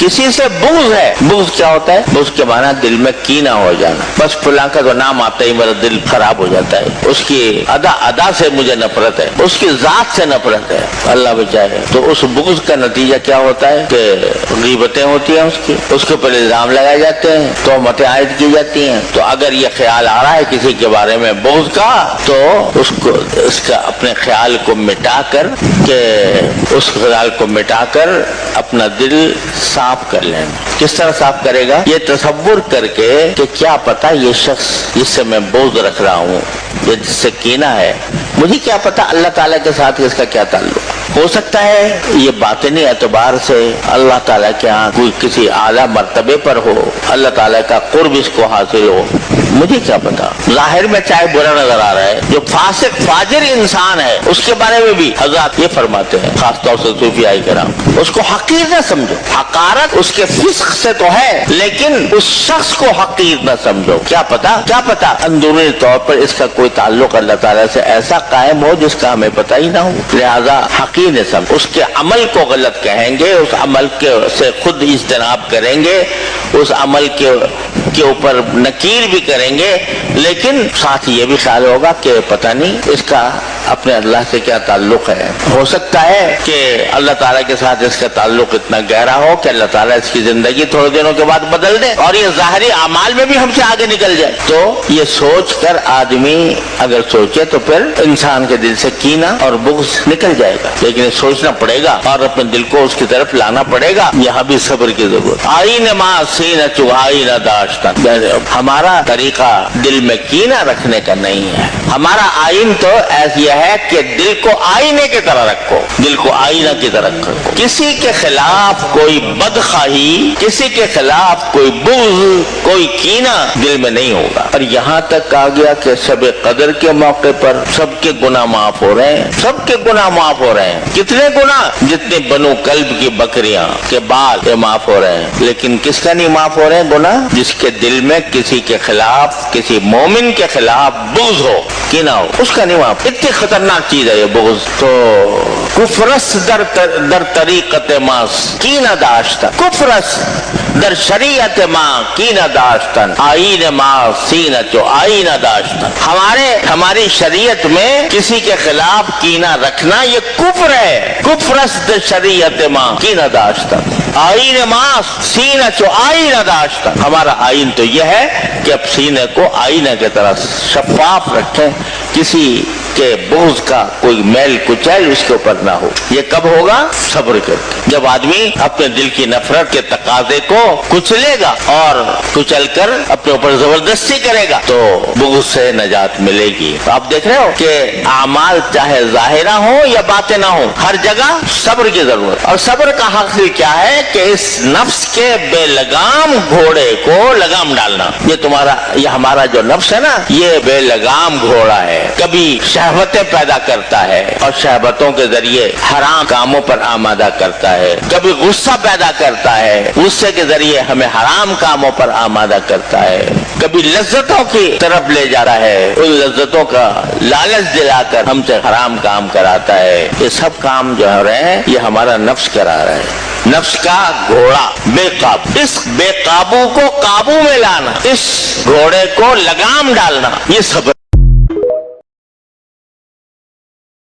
किसी से बुग़्ज़ है। बुग़्ज़ क्या होता है? बुग़्ज़ के माना दिल में कीना हो जाना, बस फलां का तो नाम आता ही मेरा दिल खराब हो जाता है, उसकी अदा से मुझे नफरत है, उसकी जात से नफरत है, अल्लाह बचाए। तो उस बुग़्ज़ का नतीजा क्या होता है कि ग़ीबतें होती हैं, उसके ऊपर इल्ज़ाम लगाए जाते हैं, तोहमतें आयद की जाती हैं। तो अगर ये ख्याल आ रहा है किसी के बारे में बुग़्ज़ का, तो उसको इसका अपने ख्याल को मिटाकर उस ख्याल को मिटाकर अपना दिल साफ कर लेना। किस तरह साफ करेगा? ये तसव्वुर करके कि क्या पता ये शख्स जिससे मैं बुग़्ज़ रख रहा हूँ, ये जिससे कीना है, मुझे क्या पता अल्लाह ताला के साथ इसका क्या ताल्लुक। हो सकता है ये बातिनी एतबार से अल्लाह ताला के यहाँ कोई किसी आला मर्तबे पर हो, अल्लाह ताला का कुर्ब इसको हासिल हो, मुझे क्या पता। जाहिर में चाहे बुरा नजर आ रहा है, जो फासिक फाजिर इंसान है उसके बारे में भी हज़रत ये फरमाते हैं, खासतौर से सूफियाए किराम, उसको हकीर न समझो। हकारत उसके फिस्क से तो है, लेकिन उस शख्स को हकीर न समझो। क्या पता अंदरूनी तौर पर इसका कोई ताल्लुक अल्लाह ताला से ऐसा कायम हो जिसका हमें पता ही ना हो। लिहाजा हकीर न समझो। उसके अमल को गलत कहेंगे, उस अमल से खुद इज्तनाब करेंगे, उस अमल के ऊपर नकीर भी करेंगे, लेकिन साथ ये भी ख्याल होगा कि पता नहीं इसका अपने अल्लाह से क्या ताल्लुक है। हो सकता है कि अल्लाह ताला के साथ इसका ताल्लुक इतना गहरा हो कि अल्लाह ताला इसकी जिंदगी थोड़े दिनों के बाद बदल दे और ये ज़ाहिरी अमाल में भी हमसे आगे निकल जाए। तो ये सोच कर आदमी अगर सोचे तो फिर इंसान के दिल से कीना और बुग़्ज़ निकल जाएगा, लेकिन सोचना पड़ेगा और अपने दिल को उसकी तरफ लाना पड़ेगा। यहाँ भी सब्र की जरूरत। आईन मासी न चुहाई न दाश्ता, हमारा तरीका दिल में कीना रखने का नहीं है। हमारा आइन तो ऐसी है कि दिल को आईने की तरह रखो, दिल को आईना की तरह रखो। किसी के खिलाफ कोई बदखाही, किसी के खिलाफ कोई बुग़्ज़, कोई कीना दिल में नहीं होगा। और यहाँ तक आ गया कि शब कदर के मौके पर सबके गुनाह माफ हो रहे हैं, सबके गुनाह माफ हो रहे हैं। कितने गुनाह? जितने बनु कल्ब की बकरियां के बाल ये माफ हो रहे हैं, लेकिन किसका नहीं माफ हो रहे हैं गुनाह? जिसके दिल में किसी के खिलाफ, किसी मोमिन के खिलाफ बुग़्ज़ हो, कीना हो, उसका नहीं माफ। इतनी खतरनाक चीज है ये बुग़्ज़। तो कुफ्रस दर तरीक़त मास कीना दाश्ता, कुफ्रस दर शरीयत माँ कीना दाश्तन, आईन माँ सीना चो आईना दाश्तन। हमारी शरीयत में किसी के खिलाफ कीना रखना ये कुफ्र है। कुफ्रस दर शरीयत माँ कीना दाश्तन, आईन माँ सीना चो आईना दाश्तन। हमारा आईन तो यह है कि अब सीने को आईना की तरह शफाफ रखें, किसी के बुग़्ज़ का कोई मैल कुचैल उसके ऊपर ना हो। ये कब होगा? सब्र करके। जब आदमी अपने दिल की नफरत के तकाजे को कुचलेगा और कुचल कर अपने ऊपर जबरदस्ती करेगा तो बुग़्ज़ से नजात मिलेगी। तो आप देख रहे हो कि आमाल चाहे ज़ाहिरा हो या बातिना हो, हर जगह सब्र की जरूरत। और सब्र का हासिल क्या है कि इस नफ्स के बेलगाम घोड़े को लगाम डालना। ये हमारा जो नफ्स है ना, ये बेलगाम घोड़ा है, कभी शहवतें पैदा करता है और शहवतों के जरिए हराम कामों पर आमादा करता है, कभी गुस्सा पैदा करता है, गुस्से के जरिए हमें हराम कामों पर आमादा करता है, कभी लज्जतों की तरफ ले जा रहा है, उन लज्जतों का लालच दिलाकर हमसे हराम काम कराता है। ये सब काम जो हो रहे हैं ये हमारा नफ्स करा रहा है। नफ्स का घोड़ा बेकाबू, इस बेकाबू को काबू में लाना, इस घोड़े को लगाम डालना, ये सब्र